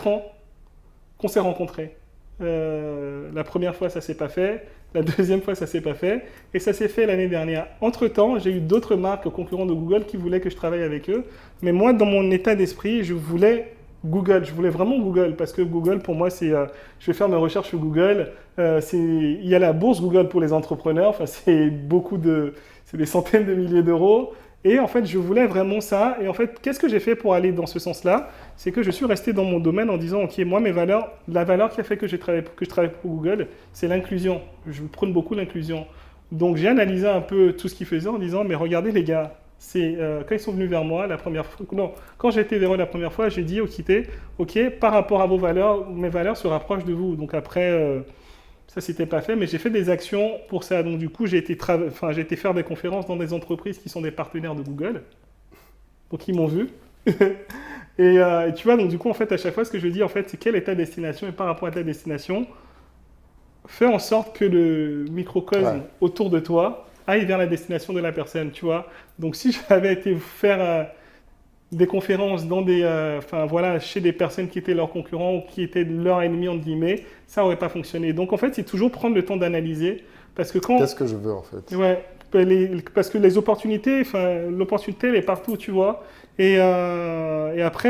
ans qu'on s'est rencontrés. La première fois, ça s'est pas fait. La deuxième fois, ça s'est pas fait. Et ça s'est fait l'année dernière. Entre-temps, j'ai eu d'autres marques concurrents de Google qui voulaient que je travaille avec eux. Mais moi, dans mon état d'esprit, je voulais Google. Je voulais vraiment Google parce que Google, pour moi, c'est, je vais faire mes recherches sur Google. Il y a la bourse Google pour les entrepreneurs. Enfin, c'est des centaines de milliers d'euros. Et en fait, je voulais vraiment ça. Et en fait, qu'est-ce que j'ai fait pour aller dans ce sens-là? C'est que je suis resté dans mon domaine en disant, OK, moi, mes valeurs, la valeur qui a fait que je travaille pour Google, c'est l'inclusion. Je prône beaucoup l'inclusion. Donc, j'ai analysé un peu tout ce qu'ils faisaient en disant, mais regardez les gars, quand ils sont venus vers moi la première fois, non, quand j'ai été vers eux la première fois, j'ai dit, OK, par rapport à vos valeurs, mes valeurs se rapprochent de vous. Donc après, ça s'était pas fait, mais j'ai fait des actions pour ça. Donc du coup, j'ai été faire des conférences dans des entreprises qui sont des partenaires de Google. Donc ils m'ont vu. Et tu vois, donc du coup, en fait, à chaque fois, ce que je dis, en fait, c'est quelle est ta destination et par rapport à ta destination, fais en sorte que le microcosme Ouais. autour de toi aille vers la destination de la personne, tu vois. Donc si j'avais été faire des conférences enfin voilà, chez des personnes qui étaient leurs concurrents ou qui étaient leurs ennemis entre guillemets, ça aurait pas fonctionné. Donc en fait, c'est toujours prendre le temps d'analyser parce que Qu'est-ce que je veux en fait? ouais, parce que les opportunités, enfin l'opportunité elle est partout, tu vois. Et après